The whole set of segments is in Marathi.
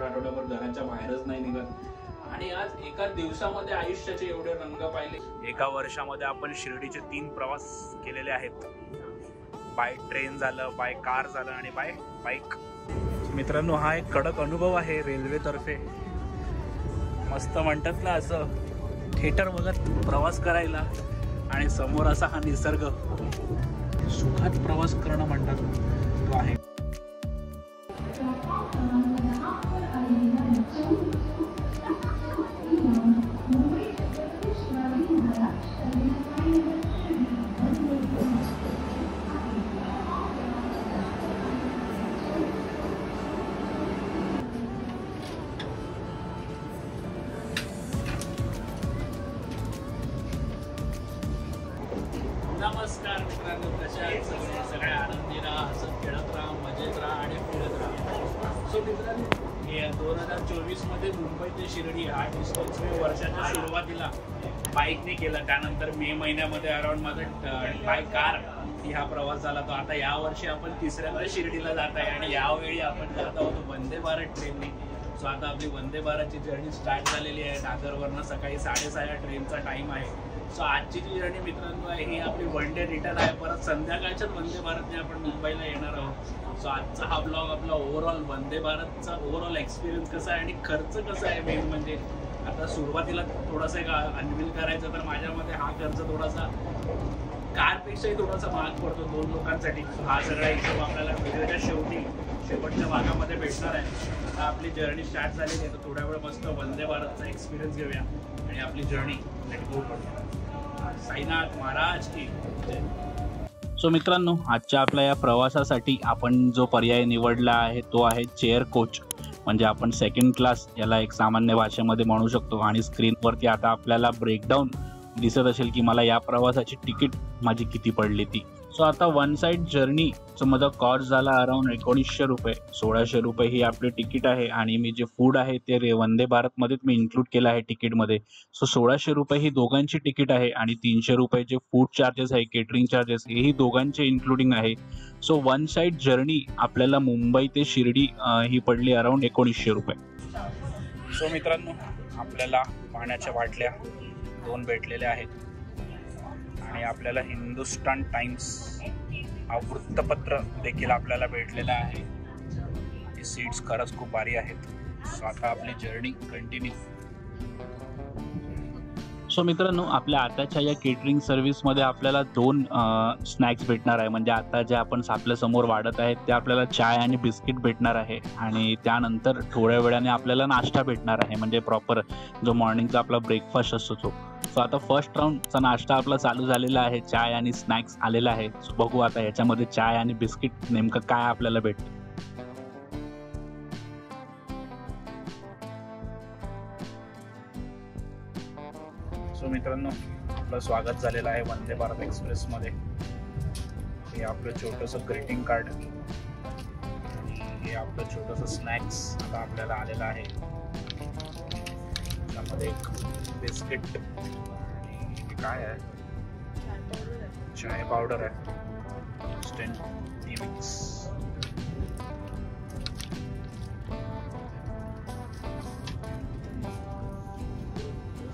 आठवड्याभर घराच्या बाहेरच नाही निघत आणि आज एका दिवसामध्ये आयुष्याचे एवढे रंग पाहिले। एका वर्षामध्ये आपण शिर्डीचे 3 प्रवास केलेले आहेत, बाय ट्रेन झालं, बाय कार झालं आणि बाय बाईक। मित्रांनो, हा एक कडक अनुभव आहे रेल्वे तर्फे। मस्त म्हणतात ना असं थिएटर बघत प्रवास करायला आणि समोर असा हा निसर्ग, सुखात प्रवास करणं म्हणतात तो आहे। नमस्कार मित्रांनो, कशा आहेत सगळे? आनंदी राहा, हसत खेळत राहा, मजेत राहा आणि फिरत राहा। सो मित्रांनो, 2024 मध्ये मुंबई ते शिर्डी हा डिस्टन्स मी वर्षाच्या सुरुवातीला बाईकने केला, त्यानंतर मे महिन्यामध्ये अराउंड माझं बाय कार हा प्रवास झाला। तो आता यावर्षी आपण 3ऱ्यांदा शिर्डीला जात आहे आणि यावेळी आपण जात आहोत वंदे भारत ट्रेनने। सो आता आपली वंदे भारतची जर्नी स्टार्ट झालेली आहे। दादरवरनं सकाळी 6:30 ट्रेनचा टाइम आहे। सो आजची जी जर्नी मित्रांनो आहे ही आपली वन डे रिटर्न आहे। परत संध्याकाळच्याच वंदे भारतने आपण मुंबईला येणार आहोत। सो आजचा हा ब्लॉग आपला ओव्हरऑल वंदे भारतचा ओव्हरऑल एक्सपिरियन्स कसा आहे आणि खर्च कसा आहे, मेन म्हणजे आता सुरुवातीला थोडासा एक अनविल करायचं तर माझ्यामध्ये हा खर्च थोडासा कारपेक्षाही थोडासा महाग पडतो 2 लोकांसाठी। हा सगळा हिशोब आपल्याला व्हिडिओच्या शेवटच्या भागामध्ये भेटणार आहे। आता आपली जर्नी स्टार्ट झालेली आहे, तर थोड्या वेळ मस्त वंदे भारतचा एक्सपिरियन्स घेऊया आणि आपली जर्नी लेट गो करूया। साईनाथ महाराज की जय। सो मित्रांनो, आजच्या आपल्या या प्रवासासाठी आपण जो पर्याय निवडला आहे तो आहे चेअर कोच, म्हणजे आपण सेकंड क्लास याला एक सामान्य भाषेमध्ये म्हणू शकतो। आणि स्क्रीनवरती आता आपल्याला ब्रेकडाऊन दिसत असेल की मला या प्रवासाची तिकीट माझी किती पडली ती। सो आता वन साइड जर्नीचं माझा कॉस्ट झाला अराउंड 1900 रुपये। 1600 रुपये ही आपली तिकीट आहे आणि मी जे फूड आहे ते वंदे भारतमध्येच मी इन्क्लूड केलं आहे तिकीटमध्ये। सो 1600 रुपये ही दोघांची तिकीट आहे आणि 300 रुपये जे फूड चार्जेस आहे, केटरिंग चार्जेस, हेही दोघांचे इन्क्लुडिंग आहे। सो वन साइड जर्नी आपल्याला मुंबई ते शिर्डी ही पडली अराउंड 1900 रुपये। सो मित्रांनो, आपल्याला पाण्याच्या बाटल्या 2 भेटलेल्या आहेत आणि आपल्याला हिंदुस्तान टाइम्स हा वृत्तपत्र देखील आपल्याला भेटलेला आहे। ही सीट्स खरंच खूप भारी आहेत। सो आता आपली जर्नी कंटिन्यू। सो मित्रांनो, आपल्या आताच्या या केटरिंग सर्व्हिसमध्ये आपल्याला 2 स्नॅक्स भेटणार आहे। म्हणजे आता जे आपण आपल्या समोर वाढत आहेत ते आपल्याला चाय आणि बिस्किट भेटणार आहे आणि त्यानंतर थोड्या वेळाने आपल्याला नाश्ता भेटणार आहे, म्हणजे प्रॉपर जो मॉर्निंगचा आपला ब्रेकफास्ट असतो तो। सो आता फर्स्ट राऊंडचा नाश्ता आपला चालू झालेला आहे, चाय आणि स्नॅक्स आलेला आहे। सो बघू आता याच्यामध्ये चाय आणि बिस्किट नेमकं काय आपल्याला भेटतं। सो मित्रांनो, आपलं स्वागत झालेलं आहे वंदे भारत एक्सप्रेसमध्ये। हे आपलं छोटंसं ग्रीटिंग कार्ड, हे आपलं छोटंसं स्नॅक्स आता आपल्याला आलेलं आहे। त्यामध्ये एक बिस्किट, हे काय आहे, चाय पावडर आहे, इन्स्टंट टी मिक्स।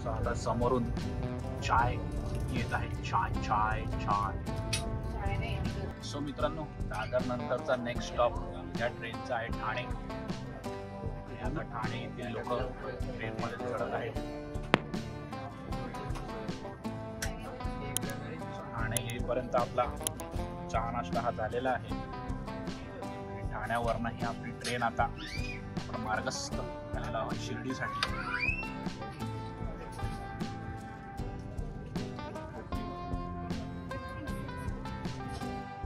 आता समोरून चाय येत आहे, चाय चाय चाय। सो मित्रांनो, दादर नंतरचा नेक्स्ट स्टॉप या ट्रेनचा आहे ठाणे। आता ठाणे येथील लोक ट्रेनमध्ये चढत आहेत। ठाणे येईपर्यंत आपला चहा नाश्ता हा झालेला आहे आणि ठाण्यावरनं ही आपली ट्रेन आता आपण मार्गस्थ झालेला आहोत शिर्डीसाठी।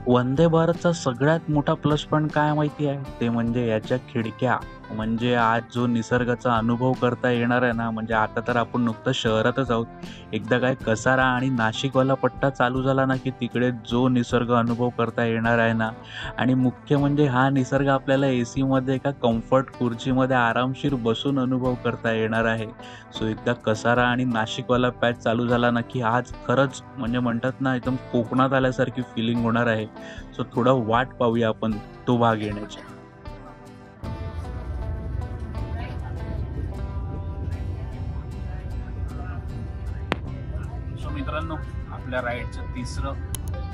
वंदे भारतचा सगळ्यात मोठा प्लस पॉईंट काय माहिती आहे, ते म्हणजे याच्या खिडक्या। म्हणजे आज जो निसर्गाचा अनुभव करता येणार आहे ना, म्हणजे आता तर आपण नुकतं शहरातच आहोत, एकदा काय कसारा आणि नाशिकवाला पट्टा चालू झाला ना की तिकडे जो निसर्ग अनुभव करता येणार आहे ना, आणि मुख्य म्हणजे हा निसर्ग आपल्याला AC एका कम्फर्ट खुर्चीमध्ये आरामशीर बसून अनुभव करता येणार आहे। सो एकदा कसारा आणि नाशिकवाला पॅच चालू झाला ना की आज खरंच म्हणजे म्हणतात ना एकदम कोकणात आल्यासारखी फिलिंग होणार आहे। सो थोडं वाट पाहूया आपण तो भाग येण्याची। सो मित्रांनो, आपल्या राईडचं तिसरं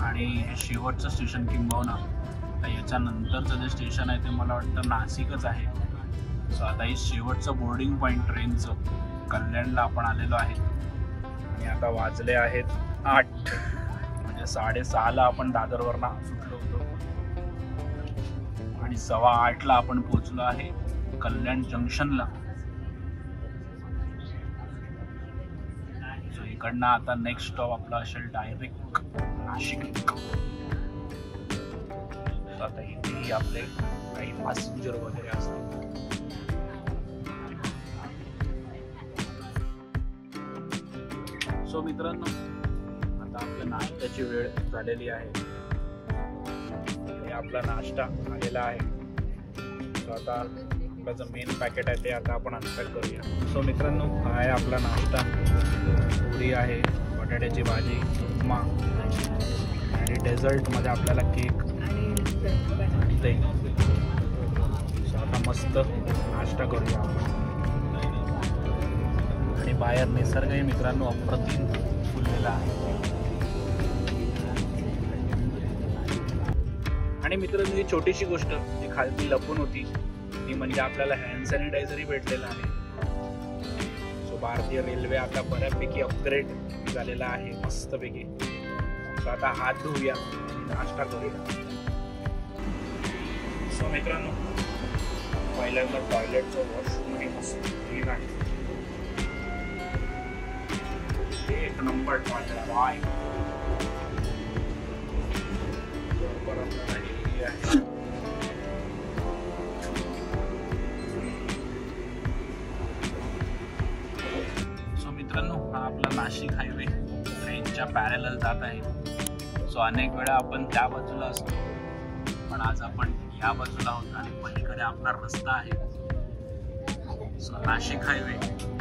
आणि हे शेवटचं स्टेशन किंबहुना. आता याच्यानंतरचं जे स्टेशन आहे ते मला वाटतं नाशिकच आहे. सो आता हे शेवटचं बोर्डिंग पॉईंट ट्रेनचं कल्याणला आपण आलेलो आहे. आणि आता वाजले आहेत 8, म्हणजे 6:30ला आपण दादरवरनं सुटलो होतो आणि 7:15ला आपण पोहोचलो आहे कल्याण जंक्शनला. सो इकडनं आता नेक्स्ट स्टॉप आपला असेल डायरेक्ट नाशिक. आता इथेही आपले काही पॅसेंजर वगैरे असतात. सो मित्रांनो, आता आपल्या नाश्त्याची वेळ झालेली आहे. आपला नाश्ता आलेला आहे. सो आता आपला जो मेन पॅकेट आहे ते आता आपण अनपॅक करूया. सो मित्रांनो, हा आहे आपला नाश्ता. पुरी आहे, बटाट्याची भाजी, उपमा आणि डेझर्टमध्ये आपल्याला केक आणि दही. सो आता मस्त नाश्ता करूया आपण. आणि बाहेर निसर्गही मित्रांनो अप्रतिम फुललेला आहे. आणि मित्रांनो, ही छोटीशी गोष्ट जी खालती लपून होती ती म्हणजे आपल्याला हँड सॅनिटायझरही भेटलेला आहे. सो भारतीय रेल्वे आता बऱ्यापैकी अपग्रेड झालेला आहे मस्तपैकी. सो आता हात धुवूया आणि नाश्ता करूया. सो मित्रांनो, पहिल्यांदा टॉयलेटचं वॉशरूमही मस्त क्लीन आहे. एक नंबर टॉयलेट बाय. बरोबर आपल्याला हे आहे. सो मित्रांनो, हा आपला नाशिक हायवे ट्रेनच्या पॅरलल जात आहे. सो अनेक वेळा आपण त्या बाजूला असतो, पण आज आपण या बाजूला आहोत आणि पलीकडे आपला रस्ता आहे. सो नाशिक हायवे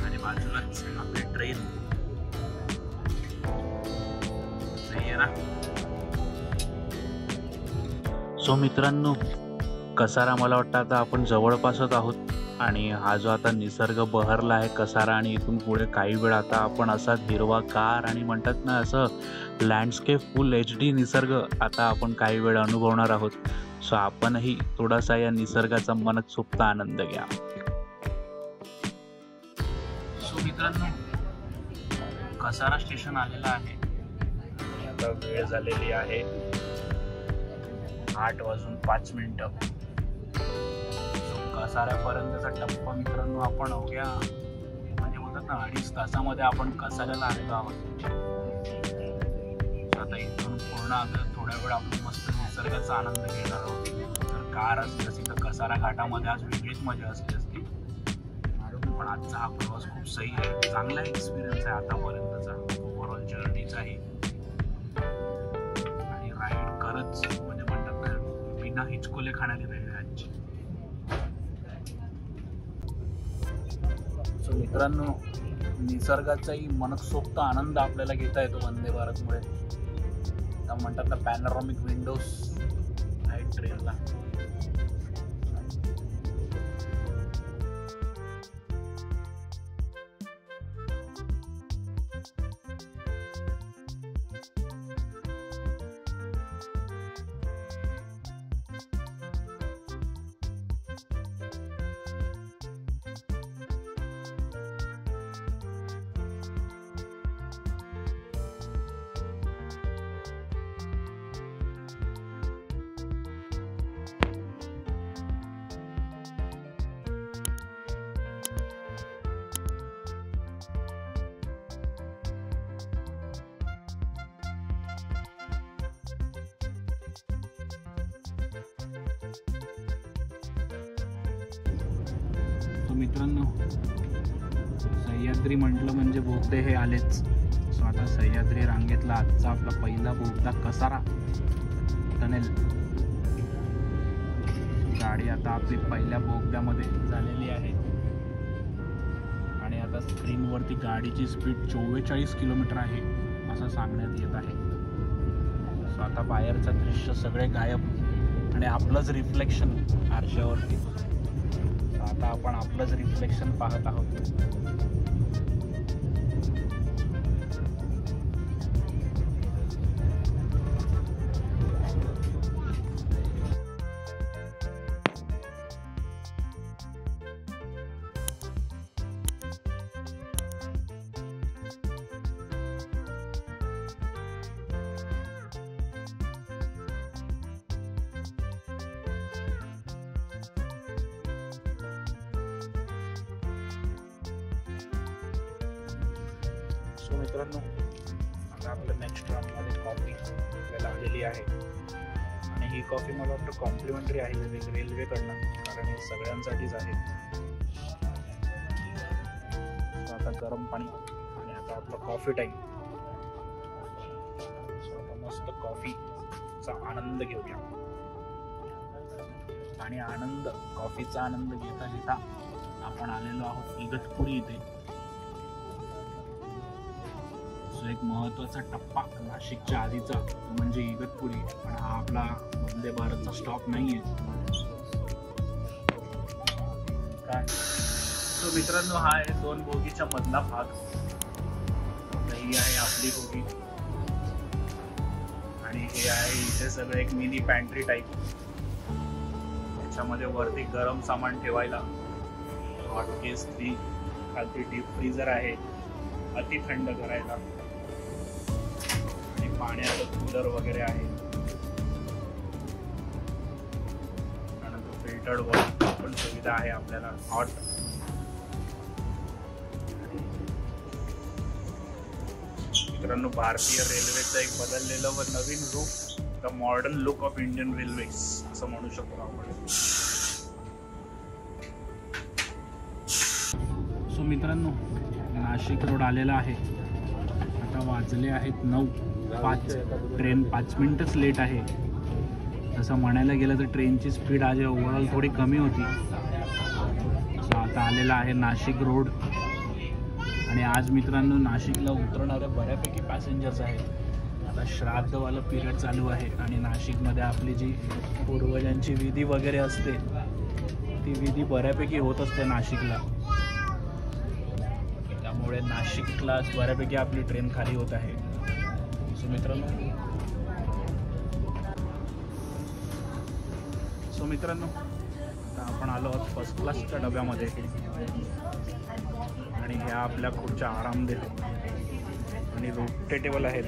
आणि बाजूलाच आपली ट्रेन. सो मित्रांनो, कसारा मला वाटतं आता आपण जवळपासच आहोत. आणि हा जो आता निसर्ग बहरला आहे कसारा, आणि इथून पुढे काही वेळ आता आपण असाच हिरवागार आणि म्हणतात ना असं लँडस्केप फुल HD निसर्ग आता आपण काही वेळ अनुभवणार आहोत. सो आपणही थोडासा या निसर्गाचा मनसोक्त आनंद घ्या. सो मित्रांनो, कसारा स्टेशन आलेला आहे. आता वेळ झालेली आहे 8:05. कसाऱ्यापर्यंतचा टप्पा मित्रांनो आपण अवघ्या म्हणजे म्हणतात ना 2.5 तासामध्ये आपण कसाऱ्याला आलेलो आहोत. आता इथून पूर्ण आता थोड्या वेळ आपण मस्त निसर्गाचा आनंद घेणार आहोत. तर कार असली असती तर कसारा घाटामध्ये आज वेगळीच मजा असली असती. पण आजचा हा प्रवास खूप सही आहे, चांगला एक्सपिरियन्स आहे आतापर्यंतचा ओव्हरऑल जर्नीचाही. आणि राईड करत म्हणजे म्हणतात ना बिना हिचकोले खाणारी राईड आहे आजची. सो मित्रांनो, निसर्गाचाही मनसोक्त आनंद आपल्याला घेता येतो वंदे भारतमुळे. म्हणतात ना पॅनोरामिक विंडोज आहेत ट्रेनला. मित्रांनो, सह्याद्री म्हटलं म्हणजे बोगदे हे आलेच. सो आता सह्याद्री रांगेतला आजचा आपला पहिला बोगदा कसारा टनेल. गाडी आता आपली पहिल्या बोगद्यामध्ये झालेली आहे आणि आता स्क्रीनवरती गाडीची स्पीड 44 किलोमीटर आहे असं सांगण्यात येत आहे. सो आता बाहेरचं दृश्य सगळे गायब आणि आपलंच रिफ्लेक्शन आरशावरती. आता आपण आपलंच रिफ्लेक्शन पाहत आहोत. सो मित्रांनो, आता आपलं नेक्स्ट राऊंडमध्ये कॉफी आपल्याला आलेली आहे आणि ही कॉफी मला वाटतं कॉम्प्लिमेंटरी आहे रेल्वेकडनं, कारण हे सगळ्यांसाठीच आहे. आता गरम पाणी आणि आता आपलं कॉफी टाईम. सो आता मस्त कॉफीचा आनंद घेऊया आणि कॉफीचा आनंद घेता घेता आपण आलेलो आहोत इगतपुरी इथे. सो एक महत्त्वाचा टप्पा नाशिकच्या आधीचा म्हणजे इगतपुरी, पण हा आपला वंदे भारतचा स्टॉप नाहीये काय. सो मित्रांनो, हा आहे 2 बोगीच्या मधला भाग. ही आहे आपली बोगी आणि हे आहे इथे सगळं एक मिनी पॅन्ट्री टाईप. त्याच्यामध्ये वरती गरम सामान ठेवायला हॉटकेस, खालती डीप फ्रीजर आहे अति थंड करायला आणि पाण्याचं कूलर वगैरे आहे. त्यानंतर फिल्टर्ड वॉटर पण सुविधा आहे आपल्याला. हॉट मित्रांनो, भारतीय रेल्वेचं एक बदललेलं व नवीन रूप, the modern look of Indian railways असं म्हणू शकतो आपण. सो मित्रांनो, नाशिक रोड आलेला आहे. आता वाजले आहेत 9:05. ट्रेन 5 मिनिटच लेट आहे. तसं म्हणायला गेलं तर ट्रेनची स्पीड आज ओव्हरऑल थोडी कमी होती. सो आता आलेला आहे नाशिक रोड आणि आज मित्रांनो नाशिकला उतरणारे बऱ्यापैकी पॅसेंजर्स आहेत. आता श्राद्धवालं पिरियड चालू आहे आणि नाशिकमध्ये आपली जी पूर्वजांची विधी वगैरे असते ती विधी बऱ्यापैकी होत असते नाशिकला. त्यामुळे नाशिकला बऱ्यापैकी आपली ट्रेन खाली होत आहे. सो मित्रांनो आता आपण आलो आहोत फर्स्ट क्लासच्या डब्यामध्ये आणि ह्या आपल्या खुर्च्या आरामदेह आणि रोटेटेबल आहेत,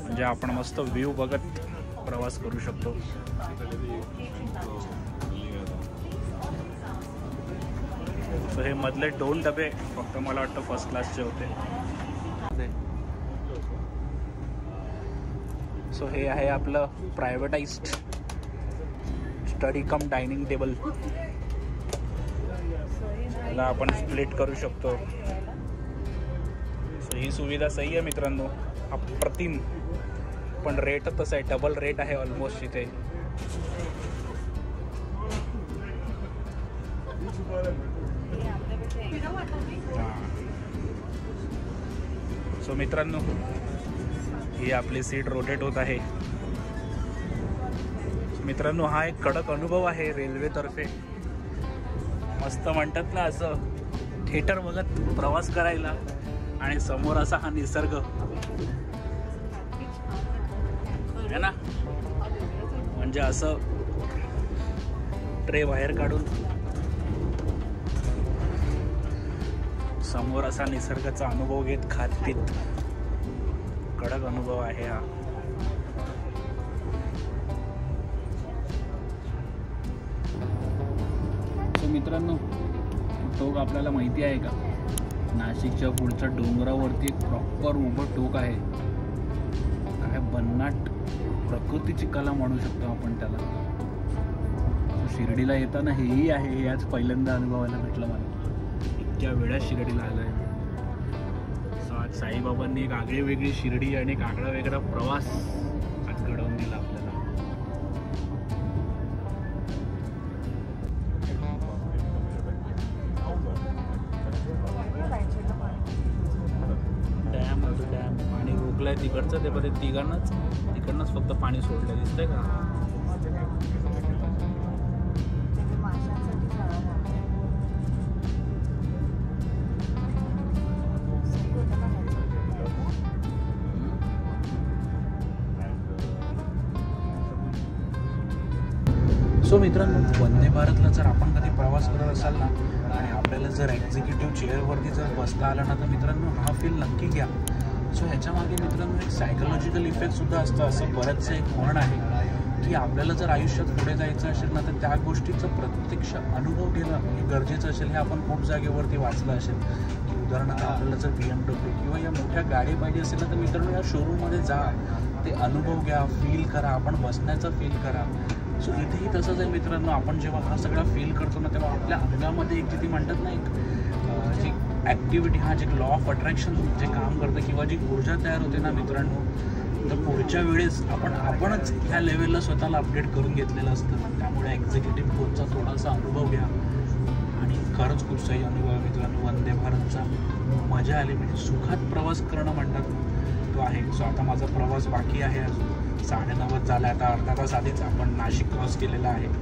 म्हणजे आपण मस्त व्ह्यू बघत प्रवास करू शकतो. सो हे मधले 2 डबे फक्त मला वाटतं फर्स्ट क्लासचे होते. सो हे आहे आपलं प्रायव्हेटाइज्ड स्टडी कम डायनिंग टेबल. याला आपण स्प्लिट करू शकतो. सो ही सुविधा सही आहे मित्रांनो, अप्रतिम. पण रेट तसं आहे, डबल रेट आहे ऑलमोस्ट इथे. सो मित्रांनो, ही आपली सीट रोटेट होत आहे. मित्रांनो, हा एक कडक अनुभव आहे रेल्वेतर्फे. मस्त म्हणतात ना असं थिएटर बघत प्रवास करायला आणि समोर असा हा निसर्ग आहे ना, म्हणजे असं ट्रे बाहेर काढून समोर असा निसर्गाचा अनुभव घेत खात पीत कडक अनुभव आहे हा. मित्रांनो, टोक आपल्याला माहिती आहे का? नाशिकच्या पुढच्या डोंगरावरती एक प्रॉपर उभं टोक आहे. काय भन्नाट प्रकृतीची कला म्हणू शकतो आपण त्याला. शिर्डीला येताना हेही आहे, हे आज पहिल्यांदा अनुभवायला भेटलं मला. इतक्या वेळा शिर्डीला आलोय. आज साईबाबांनी एक आगळी वेगळी शिर्डी आणि एक आगळा वेगळा प्रवास आज घडवून दिला आपल्याला. डॅम पाणी रोखलंय तिकडचं, ते पण तिकडनंच फक्त पाणी सोडलं. दिसतंय का? सो मित्रांनो, वंदे भारतला जर आपण कधी प्रवास करत असाल ना आणि आपल्याला जर एक्झिक्युटिव्ह चेअरवरती जर बसता आला ना, तर मित्रांनो हा फील नक्की घ्या. सो ह्याच्यामागे मित्रांनो एक सायकोलॉजिकल इफेक्टसुद्धा असतं. असं बरंचसं एक म्हण आहे की आपल्याला जर आयुष्यात पुढे जायचं असेल ना, तर त्या गोष्टीचं प्रत्यक्ष अनुभव घेणं हे गरजेचं असेल. हे आपण खूप जागेवरती वाचलं असेल की उदाहरणार्थ आपल्याला जर BMW किंवा या मोठ्या गाडी पाहिजे असेल ना, तर मित्रांनो या शोरूममध्ये जा, ते अनुभव घ्या, फील करा, आपण बसण्याचा फील करा. सो इथेही तसंच आहे मित्रांनो. आपण जेव्हा हा सगळा फील करतो ना, तेव्हा आपल्या अंगामध्ये एक जी ती म्हणतात ना, एक जी ॲक्टिव्हिटी, हा जे लॉ ऑफ अट्रॅक्शन जे काम करतं किंवा जी ऊर्जा तयार होते ना मित्रांनो, तर पुढच्या वेळेस आपणच ह्या लेवलला स्वतःला अपडेट करून घेतलेलं असतं. त्यामुळे एक्झिक्युटिव्ह कोचचा थोडासा अनुभव घ्या आणि खरंच खूप सही अनुभव आहे मित्रांनो. वंदे भारतचा मजा आली, म्हणजे सुखात प्रवास करणं म्हणतात तो आहे. सो आता माझा प्रवास बाकी आहे, अजून 9:30 झाला. आता अर्धा तास आधीच आपण नाशिक क्रॉस केलेला आहे.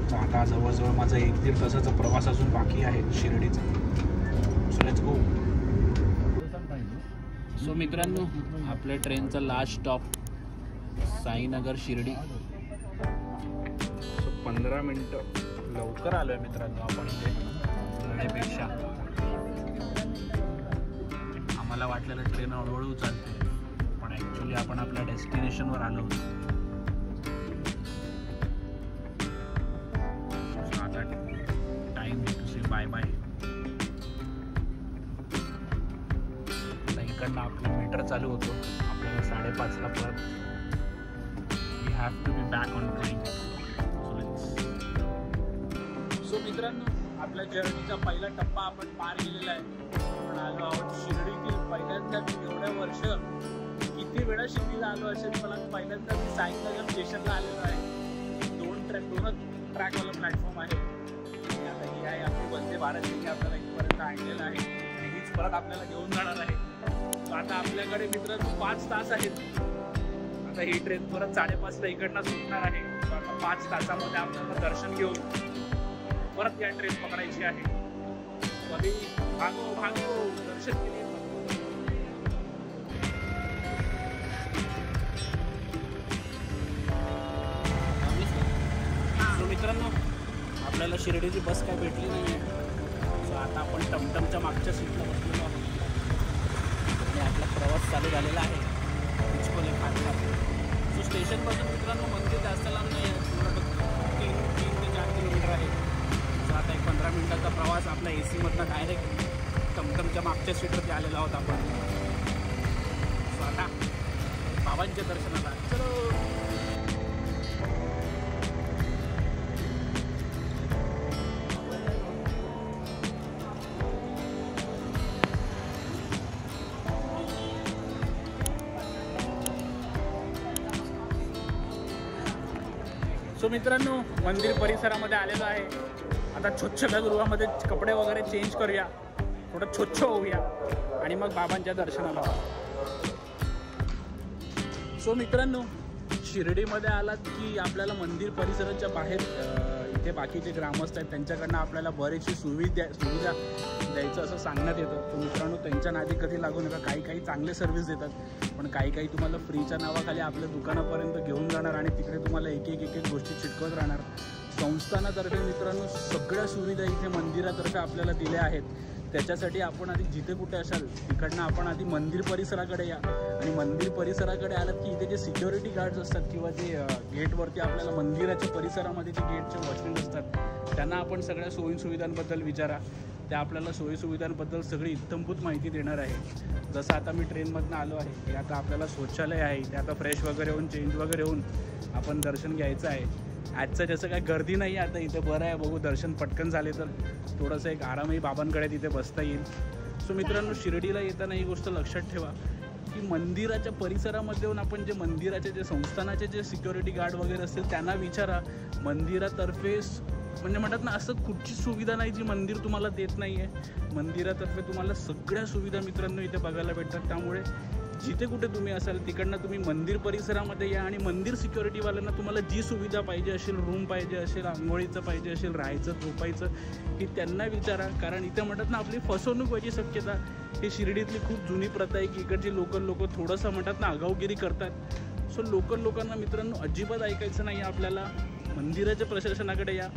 सो आता जवळजवळ माझा 1-1.5 तासाचा प्रवास अजून बाकी आहे शिर्डीचा. So let's go. सो मित्रांनो, आपल्या ट्रेनचा last stop Sainagar Shirdi. So 15 मिनटं लवकर आलो आहे मित्रांनो आपण इथे वेळेपेक्षा. आम्हाला वाटलेलं ट्रेन हळूहळू चालते, पण ॲक्च्युली आपण आपल्या डेस्टिनेशनवर आलो होतो. सो आता time to say bye bye. इकडनं आपलं मीटर चालू होतो, आपल्याला 5:30ला परत we have to be back on train. So मित्रांनो, आपल्या जर्नीचा पहिला टप्पा आपण पार केलेला आहे. आपण आलो आहोत शिर्डीतील. पहिल्यांदा मी एवढ्या वर्ष किती वेळा शिर्डीला आलो असेल, मला पहिल्यांदा मी साईनगर स्टेशनला आलेलो आहे. दोनच ट्रॅकवाला प्लॅटफॉर्म आहे. आता ही आहे आपली वंदे भारत, जी आपल्याला इथपर्यंत आणलेलं आहे आणि हीच परत आपल्याला घेऊन जाणार आहे. आता आपल्याकडे मित्रांनो 5 तास आहेत. आता ही ट्रेन परत 5:30ला इकडनं सुटणार आहे. आता 5 तासामध्ये आपल्याला दर्शन घेऊन परत या ट्रेन पकडायची आहे. कधी भागो भागो दर्शन केले. सो मित्रांनो, आपल्याला शिर्डीची बस काय भेटली नाही आहे. सो आता आपण टमटमच्या मागच्या सीटला बसलेलो आहोत आणि आपला प्रवास चालू झालेला आहे उचकोले फाटा. सो स्टेशनपासून मित्रांनो मंदिर जास्त लांब नाही आहे, 3 ते 4 किलोमीटर आहे. सो आता एक 15 मिनिटाचा प्रवास आपला AC मधनं डायरेक्ट टमटमच्या मागच्या सीटवरती आलेला आहोत आपण. सो आता बाबांच्या दर्शनाला चलो. सो मित्रांनो, मंदिर परिसरामध्ये आलेलो आहे. आता स्वच्छतागृहामध्ये कपडे वगैरे चेंज करूया, थोडं स्वच्छ होऊया आणि मग बाबांच्या दर्शनाला. सो मित्रांनो, शिर्डीमध्ये आलात की आपल्याला मंदिर परिसराच्या बाहेर इथे बाकीचे ग्रामस्थ आहेत, त्यांच्याकडनं आपल्याला बरीचशी सुविधा द्यायचं असं सांगण्यात येतं. तर मित्रांनो, त्यांच्या नादी कधी लागू नका. काही चांगले सर्व्हिस देतात, पण काही तुम्हाला फ्रीच्या नावाखाली आपल्या दुकानापर्यंत घेऊन जाणार आणि तिकडे तुम्हाला एक गोष्टी चिटकवत राहणार. संस्थानातर्फे मित्रांनो सगळ्या सुविधा इथे मंदिरातर्फे आपल्याला दिल्या आहेत. त्याच्यासाठी आपण आधी जिथे कुठे असाल तिकडनं आपण आधी मंदिर परिसराकडे या. आणि मंदिर परिसराकडे आलात की इथे जे सिक्युरिटी गार्ड्स असतात किंवा जे गेटवरती आपल्याला मंदिराच्या परिसरामध्ये जे गेटचे वॉचमॅन असतात, त्यांना आपण सगळ्या सोयीसुविधांबद्दल विचारा. त्या आपल्याला सोयीसुविधांबद्दल सगळी इत्थंभूत माहिती देणार आहे. जसं आता मी ट्रेनमधनं आलो आहे, हे आता आपल्याला शौचालय आहे, ते आता फ्रेश वगैरे होऊन चेंज वगैरे होऊन आपण दर्शन घ्यायचं आहे. आजचं जसं काय गर्दी नाही आता इथे, बरं आहे. बघू दर्शन पटकन झाले तर थोडंसं एक आरामही बाबांकडे तिथे बसता येईल. सो मित्रांनो, शिर्डीला येताना ही गोष्ट लक्षात ठेवा की मंदिराच्या परिसरामध्ये येऊन आपण जे मंदिराचे जे संस्थानाचे जे सिक्युरिटी गार्ड वगैरे असतील त्यांना विचारा. मंदिरातर्फे म्हणजे म्हणतात ना, असं कुठची सुविधा नाही जी मंदिर तुम्हाला देत नाही आहे. मंदिरातर्फे तुम्हाला सगळ्या सुविधा मित्रांनो इथे बघायला भेटतात. त्यामुळे जिथे कुठे तुम्ही असाल तिकडनं तुम्ही मंदिर परिसरामध्ये या आणि मंदिर सिक्युरिटीवाल्यांना तुम्हाला जी सुविधा पाहिजे असेल, रूम पाहिजे असेल, आंघोळीचं पाहिजे असेल, राहायचं झोपायचं, ही त्यांना विचारा. कारण इथे म्हणतात ना, आपली फसवणूक व्हायची शक्यता. ही शिर्डीतली खूप जुनी प्रथा आहे की इकडची लोक थोडंसं म्हणतात ना आगाऊगिरी करतात. सो लोकांना मित्रांनो अजिबात ऐकायचं नाही. आपल्याला मंदिराच्या प्रशासनाकडे या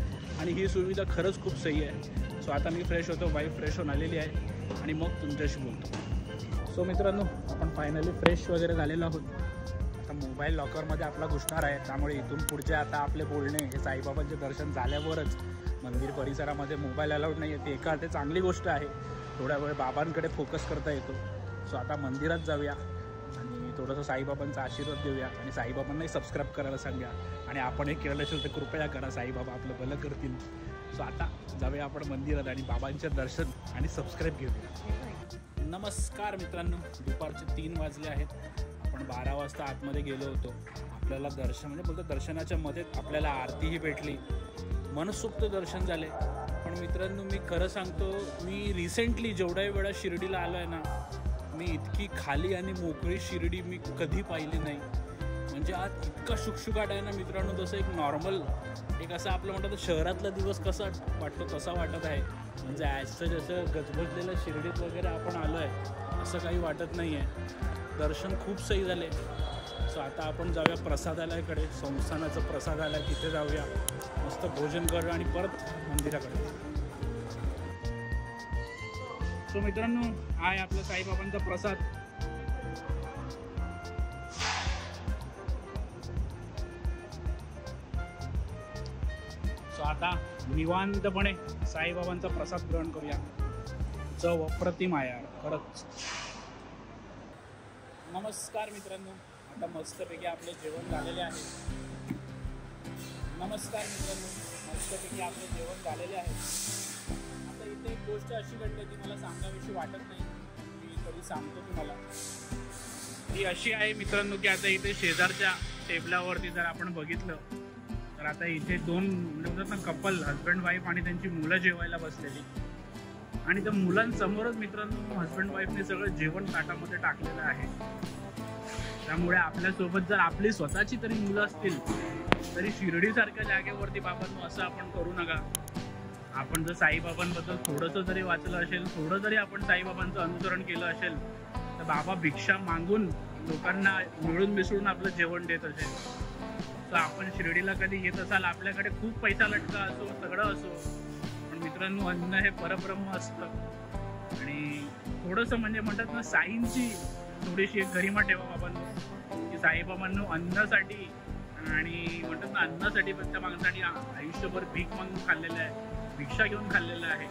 आणि ही सुविधा खरंच खूप सही आहे. सो आता मी फ्रेश होतो, वाईफ फ्रेश होऊन आलेली आहे आणि मग तुमच्याशी बोलतो. सो मित्रांनो, आपण फायनली फ्रेश वगैरे झालेलो आहोत. आता मोबाईल लॉकरमध्ये आपला घुसणार आहे. त्यामुळे इथून पुढचे आता आपले बोलणे हे साईबाबांचे दर्शन झाल्यावरच. मंदिर परिसरामध्ये मोबाईल अलाउड नाही आहे, ते एका अर्थी चांगली गोष्ट आहे. थोड्या वेळ बाबांकडे फोकस करता येतो. सो आता मंदिरात जाऊया आणि थोडंसं साईबाबांचा आशीर्वाद देऊया आणि साईबाबांनाही सबस्क्राईब करायला सांगा. आणि आपण हे केलं असेल तर कृपया करा, साईबाबा आपलं भलं करतील. सो आता जाऊया आपण मंदिरात आणि बाबांचे दर्शन आणि सबस्क्राईब घेऊया. नमस्कार मित्रांनो, दुपारचे 3 वाजले आहेत. आपण 12 वाजता आतमध्ये गेलो होतो. आपल्याला दर्शन म्हणजे बोलतो दर्शनाच्या मध्ये आपल्याला आरतीही भेटली, मनसोक्त दर्शन झाले. पण मित्रांनो मी खरं सांगतो, मी रिसेंटली जेवढ्या वेळा शिर्डीला आलो आहे ना, मी इतकी खाली आणि मोकळी शिर्डी मी कधी पाहिली नाही. म्हणजे आज इतका शुकशुकाट आहे ना मित्रांनो, जसं एक नॉर्मल एक असं आपलं म्हणतात शहरातला दिवस कसा वाटतो तसा वाटत आहे. म्हणजे ॲजचं जसं गजबजलेलं शिर्डीत वगैरे आपण आलो आहे असं काही वाटत नाही आहे. दर्शन खूप सही झाले. सो आता आपण जाऊया प्रसादालयाकडे, संस्थानाचं प्रसादालय तिथे जाऊया, मस्त भोजन करूया आणि परत मंदिराकडे. सो मित्रांनो आहे आपलं साईबाबांचा प्रसाद. सो आता निवांतपणे साईबाबांचा प्रसाद ग्रहण करूया. चव अप्रतिम आहे यार खरंच. नमस्कार मित्रांनो, आता मस्तपैकी आपले जेवण झालेले आहे. नमस्कार मित्रांनो, मस्तपैकी आपले जेवण झालेले आहे. आता इथे एक गोष्ट अशी घडली ती मला सांगावीशी वाटत नाही, मी तरी सांगतो तुम्हाला. ती अशी आहे मित्रांनो की आता इथे शेजारच्या टेबलावरती जर आपण बघितलं तर आता इथे 2 म्हणतात ना कपल, हजबंड वाईफ आणि त्यांची मुलं जेवायला बसलेली. आणि त्या मुलांसमोरच मित्रांनो हजबंड वाईफने सगळं जेवण ताटामध्ये टाकलेलं आहे. त्यामुळे आपल्यासोबत जर आपली स्वतःची तरी मुलं असतील तरी शिर्डीसारख्या जागेवरती बाबांनो असं आपण करू नका. आपण जर साईबाबांबद्दल थोडंसं जरी वाचलं असेल, थोडं जरी आपण साईबाबांचं अनुसरण केलं असेल तर बाबा भिक्षा मागून लोकांना मिळून मिसळून आपलं जेवण देत असेल. तर आपण शिर्डीला कधी येत असाल, आपल्याकडे खूप पैसा लटका असो, सगळं असो, पण मित्रांनो अन्न हे परब्रह्म असतं. आणि थोडंसं म्हणजे म्हणतात ना साईंची थोडीशी एक गरिमा ठेवा बाबांनो, की साईबाबांनो अन्नासाठी आणि म्हणतात ना अन्नासाठी त्या माणसासाठी आयुष्यभर भीक मागून खाल्लेलं आहे, भिक्षा घेऊन खाल्लेलं आहे.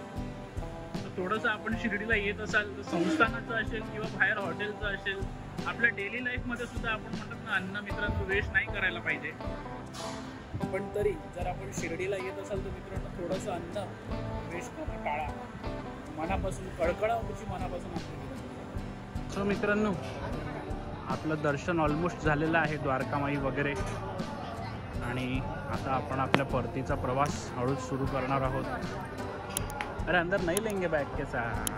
तर थोडंसं आपण शिर्डीला येत असाल तर संस्थानाचं असेल किंवा बाहेर हॉटेलचं असेल, आपल्या डेली लाईफमध्ये सुद्धा आपण म्हणतात ना अन्न मित्रांनो वेस्ट नाही करायला पाहिजे. पण तरी जर आपण शिर्डीला येत असाल तर मित्रांनो थोडंसं अन्न वेस्ट करणं टाळा. मनापासून कळकळाची मनापासून आपलं. सो मित्रांनो आपलं दर्शन ऑलमोस्ट झालेलं आहे, द्वारकामाई वगैरे. आणि आता आपण आपल्या परतीचा प्रवास हळूच सुरू करणार आहोत. अरे अंदर नहीं लेंगे बैग के साथ.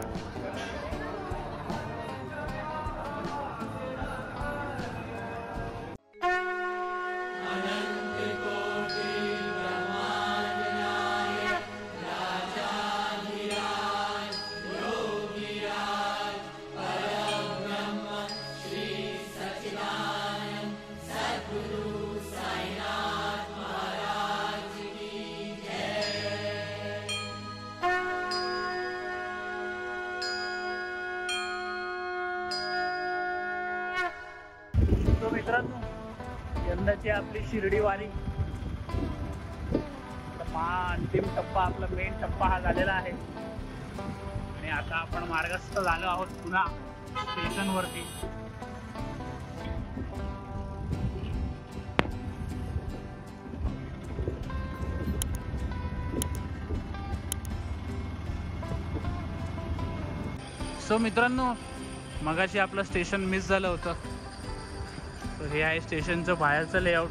मित्रांनो यंदाची आपली शिर्डी वारी अंतिम टप्पा, आपला मेन टप्पा हा झालेला आहे. आणि आता आपण मार्गस्थ झालो आहोत पुन्हा स्टेशनवरती. सो मित्रांनो मगाशी आपलं स्टेशन मिस झालं होतं. हे आहे स्टेशनचं बाहेरचं लेआउट.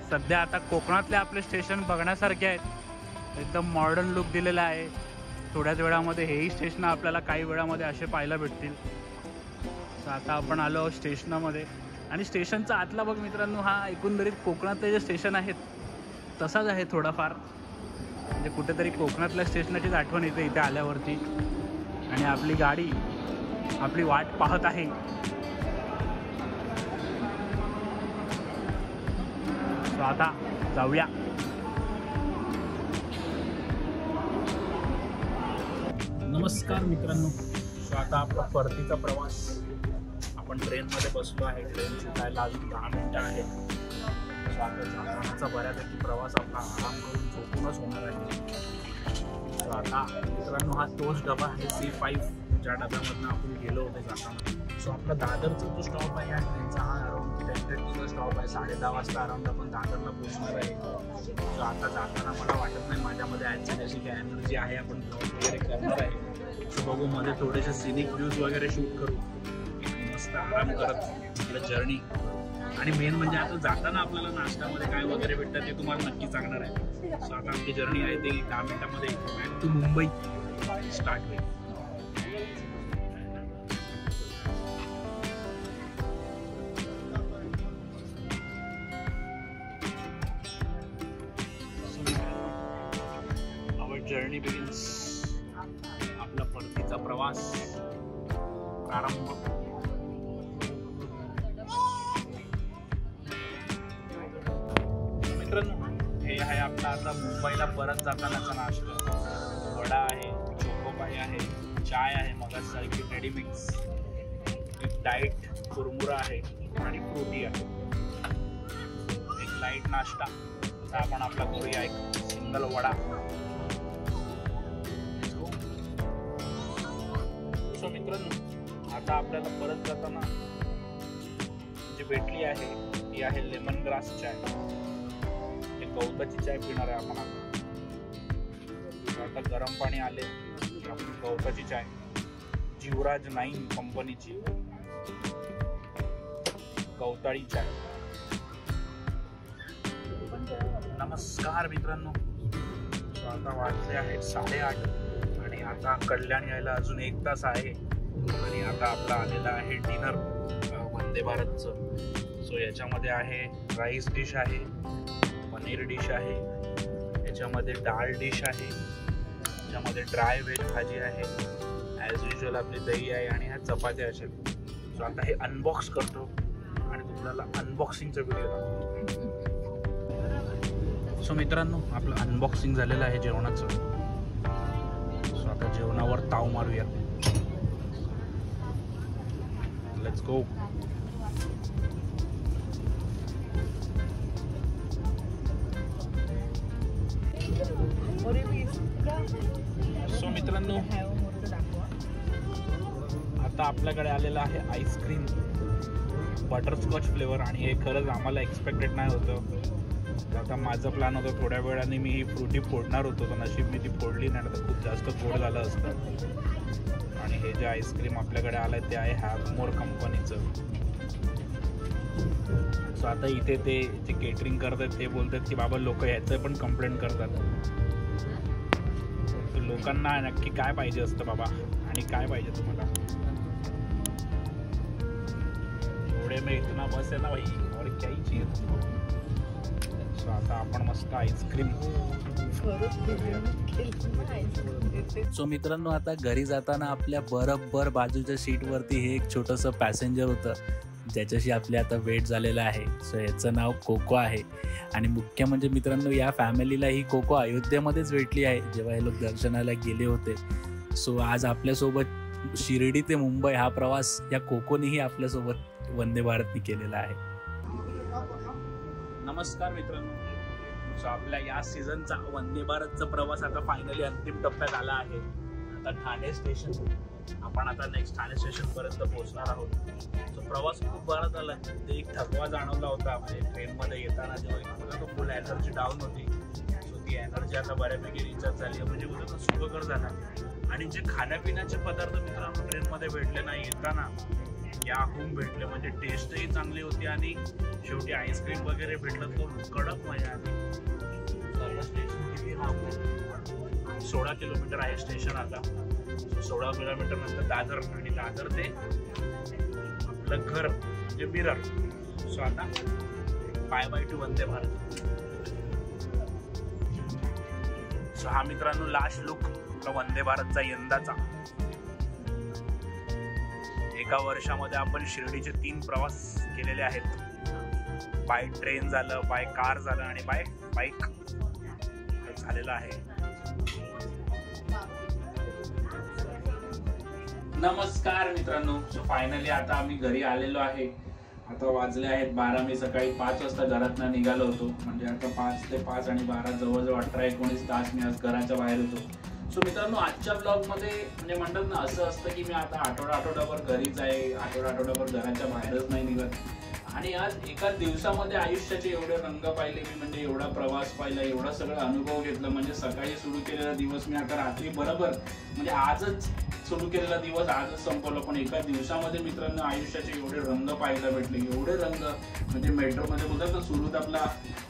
सध्या आता कोकणातले आपले स्टेशन बघण्यासारखे आहेत, एकदम मॉडर्न लुक दिलेला आहे. थोड्याच वेळामध्ये हेही स्टेशन आपल्याला काही वेळामध्ये असे पाहायला भेटतील. तर आता आपण आलो आहोत स्टेशनामध्ये. आणि स्टेशनचा आतला बघ मित्रांनो, हा एकंदरीत कोकणातले जे स्टेशन आहेत तसाच आहे थोडाफार. म्हणजे कुठेतरी कोकणातल्या स्टेशनाचीच आठवण येते इथे आल्यावरती. आणि आपली गाडी आपली वाट पाहत आहे. सो आता जाऊया. नमस्कार मित्रांनो, सो आता आपला परतीचा प्रवास आपण ट्रेनमध्ये बसलो आहे. ट्रेन सुटायला अजून 10 मिनिटं आहे. सो आता जातानाचा बऱ्यापैकी प्रवास आपला आराम करून झोपूनच होणार आहे. सो आता मित्रांनो हा तोच डबा आहे C5 ज्या डब्यामधनं आपण गेलो होतो जाताना. सो आपला दादरचा जो स्टॉप आहे आणि त्यांचा हा अराउंड 10:30चा स्टॉप आहे. 10:30 वाजता अराउंड आपण दादरला पोहोचणार आहे. सो आता जाताना मला वाटत नाही माझ्यामध्ये आजची जशी काय एनर्जी आहे आपण ब्लॉग वगैरे करणार आहे. सो बघू मध्ये थोडेसे सिनिक व्ह्यूज वगैरे शूट करू, मस्त आराम करत आपलं जर्नी. आणि मेन म्हणजे आता जाताना आपल्याला नाश्त्यामध्ये काय वगैरे भेटतं ते तुम्हाला नक्की सांगणार आहे. सो आता आपली जर्नी आहे ते 10 मिनिटामध्ये बॅक टू मुंबई स्टार्ट होईल. Journey begins. आपला परतीचा प्रवास प्रारंभ. मित्रांनो हे आहे आपला आता मुंबईला परत जातानाचा नाश्ता. वडा आहे, चोकोपाई आहे, चाय आहे मगाचसारखी रेडीमिक्स, एक डाएट कुरमुरा आहे आणि फ्रुटी आहे. एक लाईट नाश्ता. आता आपण आपला करूया एक सिंगल वडा. मित्रांनो आता आपल्याला परत जाताना जी भेटली आहे ती आहे लेमन ग्रास चाय. एक गवताची चाय पिणार आहे आपण आता. गरम पाणी आले आपण गवताची चाय, जीवराज 9 कंपनीची गवताळी चाय. नमस्कार मित्रांनो. आता वाजले आहेत 8:30 आणि आता कल्याण यायला अजून 1 तास आहे. आणि आता आपला आलेला आहे डिनर वंदे भारतचं. सो याच्यामध्ये आहे राईस डिश आहे, पनीर डिश आहे, याच्यामध्ये डाळ डिश आहे, याच्यामध्ये ड्राय व्हेज भाजी आहे, ॲज युजल आपली दही आहे आणि ह्या चपात्या असेल. सो आता हे अनबॉक्स करतो आणि तुम्हाला अनबॉक्सिंगचा व्हिडिओ दाखवतो. सो मित्रांनो आपलं अनबॉक्सिंग झालेलं आहे जेवणाचं. सो आता जेवणावर ताव मारूया. Let's go. सो मित्रांनो आता आपल्याकडे आलेलं आहे आईस्क्रीम बटरस्कॉच फ्लेवर. आणि हे खरंच आम्हाला एक्सपेक्टेड नाही होतं. आता माझं प्लॅन होतं थोड्या वेळाने मी ही फ्रुटी फोडणार होतो, तर नशीब मी ती फोडली नाही तर खूप जास्त गोड झालं असतं. आणि हे जे आईस्क्रीम आपल्याकडे आलं आहे ते आहे हॅवमोर कंपनीचं. सो आता इथे ते जे केटरिंग करतात ते बोलतात की बाबा लोक ह्याचं पण कंप्लेंट करतात. लोकांना नक्की काय पाहिजे असतं बाबा आणि काय पाहिजे तुम्हाला. एवढे में इतना बस आहे ना भाई, और क्या ही चाहिए तुमको. सो आता आपण मस्त आईस्क्रीम. सो मित्रांनो आता घरी जाताना आपल्या बरोबर बाजूच्या सीटवरती हे एक छोटंसं पॅसेंजर होतं ज्याच्याशी आपले आता वेट झालेलं आहे. सो याचं नाव कोको आहे. आणि मुख्य म्हणजे मित्रांनो या फॅमिलीला ही कोको अयोध्येमध्येच भेटली आहे जेव्हा हे लोक दर्शनाला गेले होते. सो आज आपल्यासोबत शिर्डी ते मुंबई हा प्रवास या कोकोनीही आपल्यासोबत वंदे भारतनी केलेला आहे. नमस्कार मित्रांनो. सो आपल्या या सीझनचा वंदे भारतचा प्रवास आता फायनली अंतिम टप्प्यात आला आहे. आता ठाणे स्टेशन आपण आता नेक्स्ट ठाणे स्टेशनपर्यंत पोहोचणार आहोत. सो प्रवास खूप बरा झाला. ते एक थकवा जाणवला होता म्हणजे ट्रेनमध्ये येताना जेव्हा तो फुल एनर्जी डाऊन होती. सो ती एनर्जी आता बऱ्यापैकी रिचार्ज झाली म्हणजे उद्या तो सुखकर झाला. आणि जे खाण्यापिण्याचे पदार्थ मित्रांनो ट्रेनमध्ये भेटले नाही येताना याहून भेटले म्हणजे टेस्टही चांगली होती. आणि शेवटी आईस्क्रीम वगैरे भेटलं तो कडक मजा आली. स्टेशन किती 16 किलोमीटर आहे स्टेशन आता. 16 किलोमीटर नंतर दादर आणि दादर ते आपलं घर म्हणजे मिरर. सो आता 5x2 वंदे भारत. सो हा मित्रांनो लास्ट लुक आपला वंदे भारतचा यंदाचा. एका वर्षामध्ये आपण शिर्डीचे 3 प्रवास केलेले आहेत. बाय ट्रेन झालं, बाय कार झालं आणि बाय बाईक झालेलं आहे. नमस्कार मित्रांनो, फायनली आता आम्ही घरी आलेलो आहे. आता वाजले आहेत 12. मी सकाळी 5 वाजता घरातनं निघालो होतो. म्हणजे आता 5 ते 5 आणि 12 जवळजवळ 18-19 तास मी आज घराच्या बाहेर होतो. सो मित्रांनो, आजच्या ब्लॉग मध्ये म्हणजे म्हणतात ना, असं असतं की मी आता आठवडाभर घरीच आहे, आठवडाभर घराच्या बाहेरच नाही निघत. आणि आज एका दिवसामध्ये आयुष्याचे एवढे रंग पाहिले मी, म्हणजे एवढा प्रवास पाहिला, एवढा सगळं अनुभव घेतला. म्हणजे सकाळी सुरू केलेला दिवस मी आता रात्री बरोबर म्हणजे आजच सुरू केलेला दिवस आजच संपवलं. पण एका दिवसामध्ये मित्रांनो आयुष्याचे एवढे रंग पाहायला भेटले, एवढे रंग. म्हणजे मेट्रोमध्ये बोलतात ना, सुरूत आपला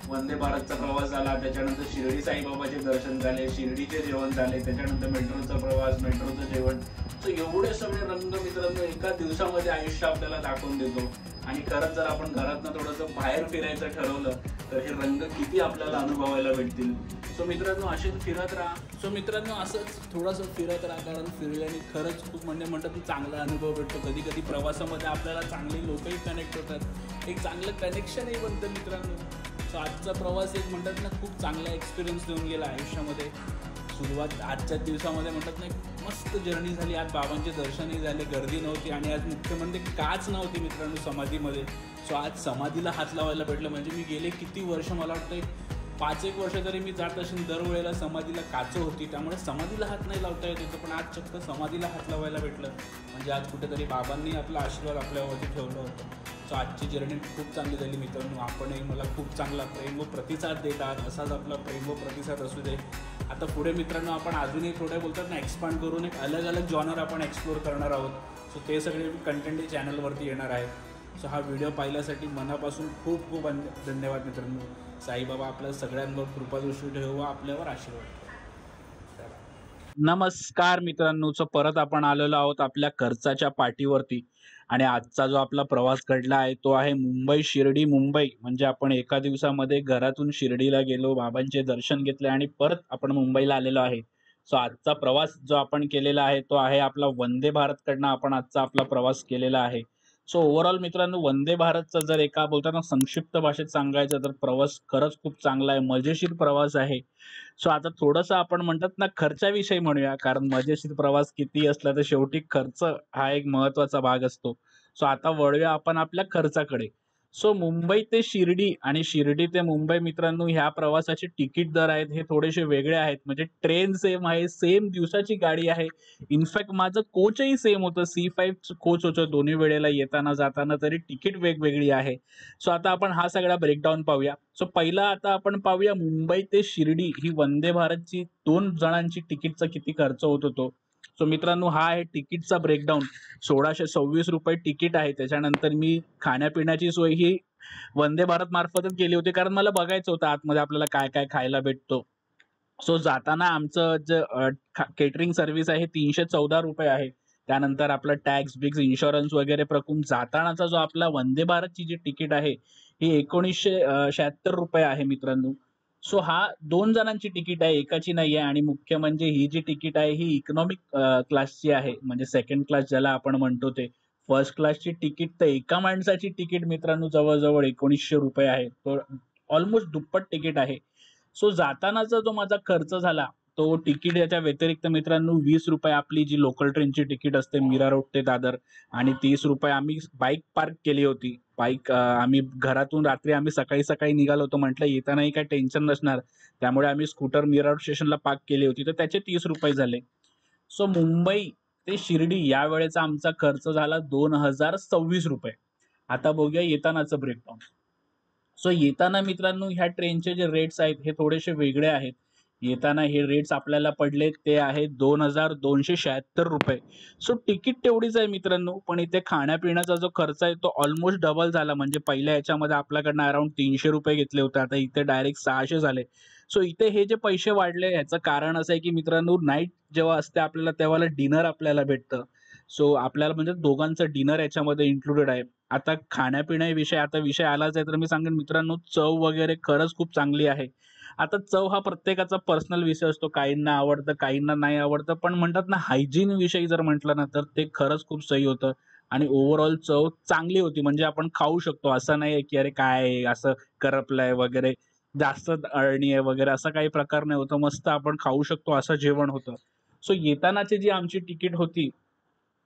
वंदे भारतचा प्रवास झाला, त्याच्यानंतर शिर्डी साईबाबाचे दर्शन झाले, शिर्डीचे जेवण झाले, त्याच्यानंतर मेट्रोचा प्रवास, मेट्रोचं जेवण. तर एवढे सगळे रंग मित्रांनो एका दिवसामध्ये आयुष्य आपल्याला दाखवून देतो. आणि खरंच जर आपण घरातनं थोडंसं बाहेर फिरायचं ठरवलं तर हे रंग किती आपल्याला अनुभवायला भेटतील. सो मित्रांनो, असेच फिरत राहा. सो मित्रांनो, असंच थोडंसं फिरत राहा, कारण फिरल्याने खरंच खूप म्हणजे म्हणतात की चांगला अनुभव भेटतो. कधी कधी प्रवासामध्ये आपल्याला चांगले लोकही कनेक्ट होतात, एक चांगलं कनेक्शनही बनतं मित्रांनो. सो आजचा प्रवास एक म्हणतात ना खूप चांगला एक्सपिरियन्स देऊन गेला आयुष्यामध्ये. सुरुवात आजच्या दिवसामध्ये म्हणतात ना मस्त जर्नी झाली. आज बाबांचे दर्शनही झाले, गर्दी नव्हती. आणि आज मुख्य म्हणजे काच नव्हती मित्रांनो समाधीमध्ये. सो आज समाधीला हात लावायला भेटलं. म्हणजे मी गेले किती वर्ष, मला वाटतं 5-1 वर्ष तरी मी जात असेल, दरवेळेला समाधीला काचं होती, त्यामुळे समाधीला हात नाही लावता येत होतं. पण आज चक्क समाधीला हात लावायला भेटलं. म्हणजे आज कुठेतरी बाबांनी आपला आशीर्वाद आपल्यावरती ठेवलं होतं. सो आजची जर्नी खूप चांगली झाली मित्रांनो. आपणही मला खूप चांगला प्रेम व प्रतिसाद देतात, असाच आपला प्रेम व प्रतिसाद असू दे. आता पुढे मित्रांनो आपण अजूनही थोड्या बोलतात ना एक्सपांड करून एक अलग जॉनर आपण एक्सप्लोर करणार आहोत. सो ते सगळे कंटेंट चॅनलवरती येणार आहे. सो हा व्हिडिओ पाहिल्यासाठी मनापासून खूप खूप धन्यवाद मित्रांनो. साईबाबा आपल्या सगळ्यांवर कृपादृष्टी ठेवू, आपल्यावर आशीर्वाद. नमस्कार मित्रांनो, परत आपण आलेलो आहोत आपल्या खर्चाच्या पाठीवरती. आणि आजचा जो आपला प्रवास घडला आहे तो आहे मुंबई शिर्डी मुंबई. म्हणजे आपण एका दिवसामध्ये घरातून शिर्डीला गेलो, बाबांचे दर्शन घेतले आणि परत आपण मुंबईला आलेलो आहे. सो आजचा प्रवास जो आपण केलेला आहे तो आहे आपला वंदे भारतकडनं आपण आजचा आपला प्रवास केलेला आहे. सो ओव्हरऑल मित्रांनो, वंदे भारतचा जर एका बोलताना संक्षिप्त भाषेत सांगायचं तर प्रवास खरंच खूप चांगला आहे, मजेशीर प्रवास आहे. सो आता थोडंसं आपण म्हणतात ना खर्चाविषयी म्हणूया, कारण मजेशीर प्रवास किती असला तर शेवटी खर्च हा एक महत्वाचा भाग असतो. सो आता वळूया आपण आपल्या खर्चाकडे. सो मुंबई ते शिर्डी आणि शिर्डी ते मुंबई मित्रांनो, ह्या प्रवासाचे तिकीट दर आहेत हे थोडेसे वेगळे आहेत. म्हणजे ट्रेन सेम आहे, सेम दिवसाची गाडी आहे. इनफॅक्ट माझं कोचही सेम होतं, C5 कोच होतं दोन्ही वेळेला येताना जाताना, तरी तिकीट वेगवेगळी आहे. सो आता आपण हा सगळा ब्रेकडाऊन पाहूया. सो पहिला आता आपण पाहूया मुंबई ते शिर्डी ही वंदे भारतची 2 जणांची तिकीटचा किती खर्च होत होतो. सो मित्रांनो, हा आहे तिकीटचा ब्रेकडाऊन. ₹1626 तिकीट आहे. त्याच्यानंतर मी खाण्यापिण्याची सोय ही वंदे भारत मार्फतच केली होती, कारण मला बघायचं होतं आतमध्ये आपल्याला काय काय खायला भेटतो. सो जाताना आमचं जे केटरिंग सर्व्हिस आहे ₹314 आहे. त्यानंतर आपलं टॅक्स बिक्स इन्शुरन्स वगैरे प्रकून जातानाचा जो आपला वंदे भारतची जी तिकीट आहे ही ₹1976 आहे मित्रांनो. सो हा 2 जणांची तिकीट आहे, एकाची नाही आहे. आणि मुख्य म्हणजे ही जी तिकीट आहे ही इकॉनॉमिक क्लासची आहे, म्हणजे सेकंड क्लास ज्याला आपण म्हणतो ते. फर्स्ट क्लासची तिकीट तर एका माणसाची तिकीट मित्रांनो जवळ-जवळ ₹1900 आहे. तर ऑलमोस्ट दुप्पट तिकीट आहे. सो जातानाचा जो माझा खर्च झाला तो तिकीट याच्या व्यतिरिक्त मित्रांनो ₹20 आपली जी लोकल ट्रेनची तिकीट असते मीरा रोड ते दादर, आणि ₹30 आम्ही बाईक पार्क केली होती. बाईक आम्ही घरातून रात्री आम्ही सकाळी निघालो होतो. म्हटलं येतानाही काही टेन्शन नसणार, त्यामुळे आम्ही स्कूटर मीरा रोड स्टेशनला पार्क केली होती, तर त्याचे ₹30 झाले. सो मुंबई ते शिर्डी या वेळेचा आमचा खर्च झाला ₹2026. आता बघूया येतानाचं ब्रेकडाऊन. सो येताना मित्रांनो ह्या ट्रेनचे जे रेट्स आहेत हे थोडेसे वेगळे आहेत. येताना हे रेट्स आपल्याला पडले ते आहेत ₹2276. सो तिकीट तेवढीच आहे मित्रांनो, पण इथे खाण्यापिण्याचा जो खर्च आहे तो ऑलमोस्ट डबल झाला. म्हणजे पहिल्या ह्याच्यामध्ये आपल्याकडनं अराउंड ₹300 घेतले होते, आता इथे डायरेक्ट 600 झाले. सो इथे हे जे पैसे वाढले ह्याचं कारण असं आहे की मित्रांनो, नाईट जेव्हा असते आपल्याला तेव्हा डिनर आपल्याला भेटतं. सो आपल्याला म्हणजे दोघांचं डिनर याच्यामध्ये इन्क्लुडेड आहे. आता खाण्यापिण्याविषयी आता विषय आलाच आहे, तर मी सांगेन मित्रांनो, चव वगैरे खरंच खूप चांगली आहे. आता चव हा प्रत्येकाचा पर्सनल विषय असतो. काहींना आवडतं, काहींना नाही आवडतं. पण म्हणतात ना, हायजीन विषयी जर म्हटलं ना, तर ते खरंच खूप सही होतं. आणि ओव्हरऑल चव चांगली होती. म्हणजे आपण खाऊ शकतो. असं नाही की अरे काय आहे, असं करपलंय वगैरे, जास्त अळणी आहे वगैरे, असा काही प्रकार नाही होता. मस्त आपण खाऊ शकतो असं जेवण होतं. सो येतानाची जी आमची तिकीट होती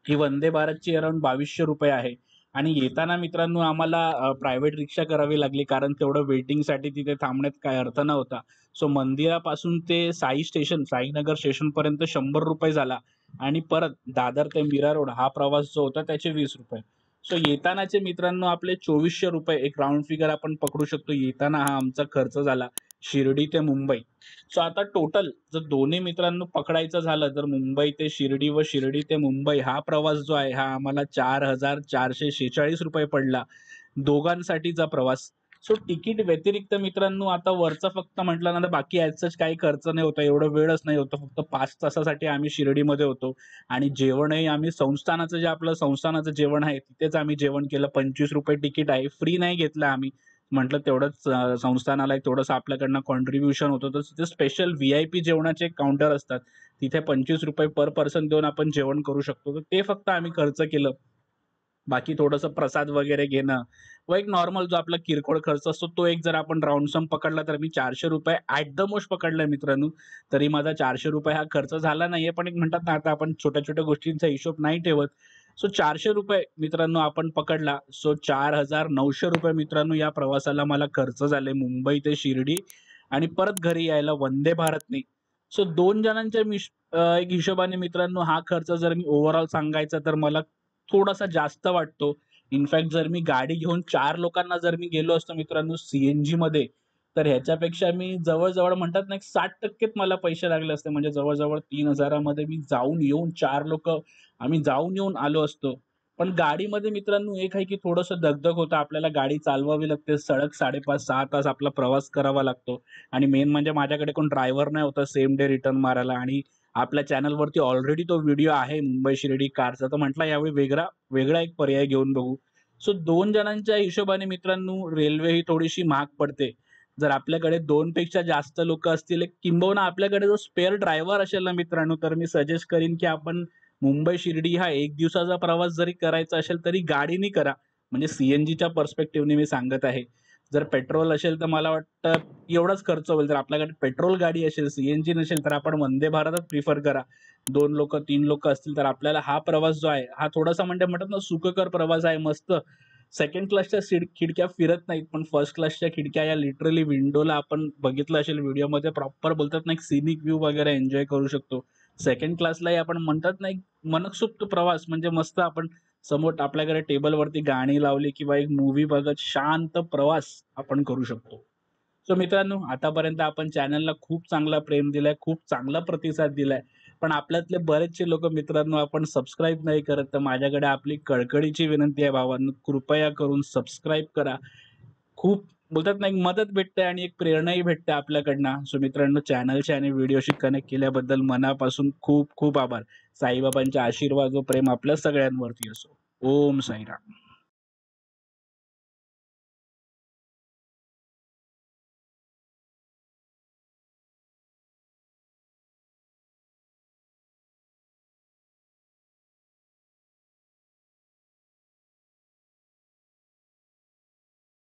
ही वंदे भारतची अराउंड 2200 रुपये आहे. आणि येताना मित्रांनो आम्हाला प्रायव्हेट रिक्षा करावी लागली, कारण तेवढं वेटिंगसाठी तिथे थांबण्यात काही अर्थ नव्हता. सो मंदिरापासून ते साईनगर स्टेशनपर्यंत ₹100 झाला आणि परत दादर ते मीरा रोड हा प्रवास जो होता त्याचे ₹20. सो येतानाचे मित्रांनो आपले ₹2400 एक राउंड फिगर आपण पकडू शकतो. येताना हा आमचा खर्च झाला शिर्डी ते मुंबई. सो आता टोटल जर दोन्ही मित्रांनो पकडायचं झालं तर मुंबई ते शिर्डी व शिर्डी ते मुंबई हा प्रवास जो आहे हा आम्हाला ₹4446 पडला दोघांसाठीचा प्रवास. सो तिकीट व्यतिरिक्त मित्रांनो आता वरचा फक्त म्हटलं ना तर बाकी याचाच काही खर्च नाही होता, एवढा वेळच नाही होता. फक्त 5 तासासाठी आम्ही शिर्डीमध्ये होतो आणि जेवणही आम्ही संस्थानाचं जे आपलं संस्थानाचं जेवण आहे तिथेच आम्ही जेवण केलं. ₹25 तिकीट आहे, फ्री नाही घेतलं आम्ही. म्हटलं तेवढंच संस्थानाला एक थोडंसं आपल्याकडनं कॉन्ट्रिब्युशन होतं. तर तिथे स्पेशल व्ही-आय-पी जेवणाचे काउंटर असतात. तिथे ₹25 पर पर्सन देऊन आपण जेवण करू शकतो. तर ते फक्त आम्ही खर्च केलं. बाकी थोडंसं प्रसाद वगैरे घेणं व एक नॉर्मल जो आपला किरकोळ खर्च असतो तो एक जर आपण राउंड सम पकडला तर मी ₹400 ॲट द मोस्ट पकडलाय मित्रांनो. तरी माझा ₹400 हा खर्च झाला नाहीये. पण एक म्हणतात ना आता आपण छोट्या-छोट्या गोष्टींचा हिशोब नाही ठेवत. सो ₹400 मित्रांनो आपण पकडला. सो ₹4900 मित्रांनो या प्रवासाला मला खर्च झाले मुंबई ते शिर्डी आणि परत घरी यायला वंदे भारतने. सो 2 जणांच्या एक हिशोबाने मित्रांनो हा खर्च जर मी ओव्हरऑल सांगायचा तर मला थोडासा जास्त वाटतो. इनफॅक्ट जर मी गाडी घेऊन 4 लोकांना जर मी गेलो असतो मित्रांनो सीएनजीमध्ये, तर ह्याच्यापेक्षा मी जवळ-जवळ म्हणतात ना, एक 60% मला पैसे लागले असते. म्हणजे जवळ-जवळ 3000 मध्ये मी जाऊन येऊन 4 लोकं आम्ही जाऊन येऊन आलो असतो. पण गाडीमध्ये मित्रांनो एक आहे की थोडंसं दगदग होतं. आपल्याला गाडी चालवावी लागते. सलग 5.5-6 तास आपला प्रवास करावा लागतो आणि मेन म्हणजे माझ्याकडे कोण ड्रायव्हर नाही होता सेम डे रिटर्न मारायला आणि आपल्या चॅनलवरती ऑलरेडी तो व्हिडिओ आहे मुंबई शिर्डी कारचा. तर म्हटलं यावेळी वेगळा एक पर्याय घेऊन बघू. सो 2 जणांच्या हिशोबाने मित्रांनो रेल्वे ही थोडीशी महाग पडते. जर आपल्याकडे 2 पेक्षा जास्त लोकं असतील, एक किंबहुना आपल्याकडे जर स्पेअर ड्रायव्हर असेल ना मित्रांनो, तर मी सजेस्ट करीन की आपण मुंबई शिर्डी हा 1 दिवसाचा प्रवास जरी करायचा असेल, तरी गाडीने करा. म्हणजे सीएनजीच्या पर्स्पेक्टिव्हने मी सांगत आहे. जर पेट्रोल असेल तर मला वाटतं एवढाच खर्च होईल. जर आपल्याकडे पेट्रोल गाडी असेल, सीएनजी नसेल, तर आपण वंदे भारतच प्रिफर करा. 2 लोकं, 3 लोकं असतील तर आपल्याला हा प्रवास जो आहे, हा थोडासा म्हणजे म्हणतात ना सुखकर प्रवास आहे. मस्त सेकंड क्लासच्या खिडक्या फिरत नाहीत, पण फर्स्ट क्लासच्या खिडक्या या लिटरली विंडोला आपण बघितलं असेल व्हिडिओमध्ये प्रॉपर बोलतात ना, एक सीनिक व्ह्यू वगैरे एन्जॉय करू शकतो. सेकंड क्लासलाही आपण म्हणतात ना, एक मनसोक्त प्रवास म्हणजे मस्त आपण समोर आपल्याकडे टेबलवरती गाणी लावली किंवा एक मूव्ही बघत शांत प्रवास आपण करू शकतो. सो मित्रांनो, आतापर्यंत आपण चॅनलला खूप चांगला प्रेम दिलाय, खूप चांगला प्रतिसाद दिलाय. पण आपल्यातले बरेचसे लोकं मित्रांनो आपण सबस्क्राईब नाही करत. तर माझ्याकडे आपली कळकळीची विनंती आहे भावांनो, कृपया करून सबस्क्राईब करा. खूप बोलतात ना, एक मदत भेटते आणि एक प्रेरणाही भेटते आपल्याकडनं. सो मित्रांनो चॅनलशी आणि व्हिडिओशी कनेक्ट केल्याबद्दल मनापासून खूप खूप आभार. साईबाबांचे आशीर्वाद व प्रेम आपल्या सगळ्यांवरती असो. ओम साईराम.